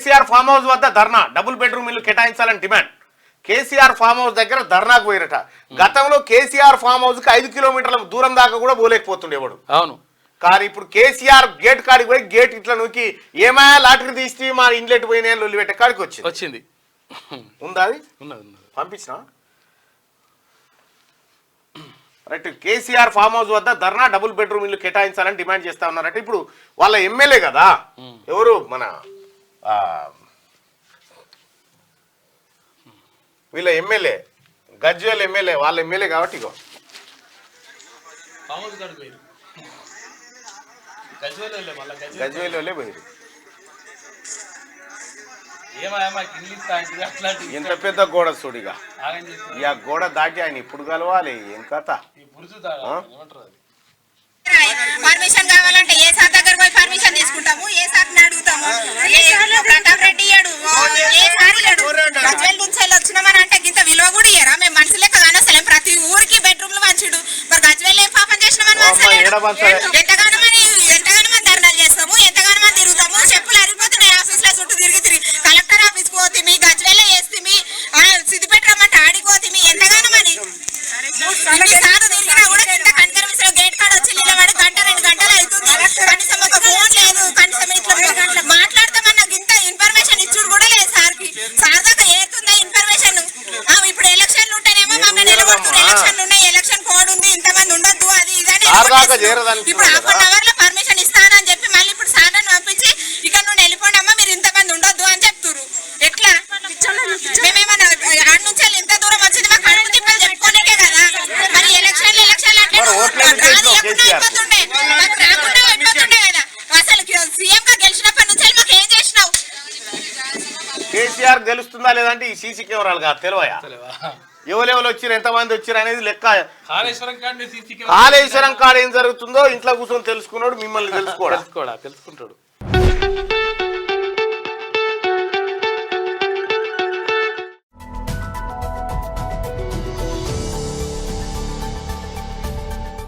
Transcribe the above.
KCR farm house వద్ద ధర్నా, double bedroom ఇల్లు కేటాయించాలని డిమాండ్. కేసీఆర్ ఫామ్ హౌస్ దగ్గర ధర్నాకు పోయినట. గతంలో కేసీఆర్ ఫామ్ హౌస్ కి 5 కిలోమీటర్ల దూరం దాకా కూడా పోలేకపోతుండేవాడు. అవును. కానీ ఇప్పుడు కేసీఆర్ గేట్ కాడికి పోయి గేట్ ఇట్లా నూకి ఏమాయా లాటరీ తీసి మా ఇంట్లెట్ పోయినా లొల్లి పెట్టే కాడికి వచ్చింది. ఉందా అది? పంపించిన రైట్. కేసీఆర్ ఫామ్ హౌస్ వద్ద ధర్నా, డబుల్ బెడ్రూమ్ ఇల్లు కేటాయించాలని డిమాండ్ చేస్తా ఉన్నారంటే ఇప్పుడు వాళ్ళ ఎమ్మెల్యే కదా, ఎవరు మన వీళ్ళ ఎమ్మెల్యే గజ్వేల్ ఎమ్మెల్యే, వాళ్ళ ఎమ్మెల్యే కాబట్టి ఇగో గజ్వేల్ పోయారు. ఎంత పెద్ద గోడ చూడిగా, ఇక గోడ దాటి ఆయన ఇప్పుడు కలవాలి. ఏం కథ? పర్మిషన్ కావాలంటే ఏ సార్ దగ్గర పోయి పర్మిషన్ తీసుకుంటాము, ఏ సార్ని అడుగుతాము. ప్రతాప్ రెడ్డి ఏ సార్ గజ్వేల్ నుంచి వచ్చినామని అంటే ఇంత విలువ కూడా ఇయ్యరా? మేము మనుషులే కదా అసలు. ప్రతి ఊరికి బెడ్రూమ్లు మంచిడు, మరి గజ్వేల్ ఏం పాపం చేసినామని ఎంతగానో మంది ధర్నాలు చేస్తాము, ఎంతగానో మంది తిరుగుతాము. చెప్పులు అరిగిపోతున్నాయి ఆఫీస్ లో చుట్టూ తిరిగి కలెక్టర్ ఆఫీస్ పోతే మీ గజ్వేల్ వేస్తే సిద్దిపేట రమ్మంటే ఆడిపోతే ఎంతగానో మరి సార్లు తిరిగినా కూడా కింద కనకరమిశ్ర గేట్ కాడ వచ్చి నిలబడి 1-2 గంటలు అవుతుంది. కనీసం ఒక ఫోన్ లేదు, కనీసం ఇట్లా మాట్లాడతామన్న ఇంత ఇన్ఫర్మేషన్ ఇచ్చుడు కూడా లేదు సార్కి. సార్ దాకా ఏతుందా ఇన్ఫర్మేషన్? ఇప్పుడు ఎలక్షన్లు ఉంటేనేమో మమ్మల్ని నిలబడుతుంది, ఎలక్షన్లు ఉన్నాయి, ఎలక్షన్ కోడ్ ఉంది, ఇంతమంది ఉండొద్దు, అది ఇదని. ఇప్పుడు 1/2 అవర్ లో పర్మిషన్ ఇస్తానని చెప్పి మళ్ళీ ఇప్పుడు సార్ పంపించి ఇక్కడ నుండి వెళ్ళిపోండి అమ్మా, మీరు ఇంతమంది ఉండొద్దు అని చెప్తున్నారు. ఎట్లా? మేమేమన్నా ఆడ నుంచి ఇంత దూరం వచ్చింది మా కడుపు తిప్పలు చెప్పుకోనికే కదా. మరి ఎలక్షన్లు అంటే అయిపోతుండే, మాకు రాకుండా అయిపోతుండే కదా. అసలు సీఎం గా గెలిచినప్పటి నుంచి మాకు ఏం చేసినావు? కేసీఆర్ గెలుస్తుందా లేదంటే ఈ సీసీ కెమెరాలు కాదు తెలివయా? ఎవరెవరు వచ్చారు, ఎంతమంది వచ్చారు అనేది లెక్క. కాళేశ్వరం కాడ ఏం జరుగుతుందో ఇంట్లో కూర్చొని తెలుసుకున్నాడు, మిమ్మల్ని తెలుసుకుంటాడు.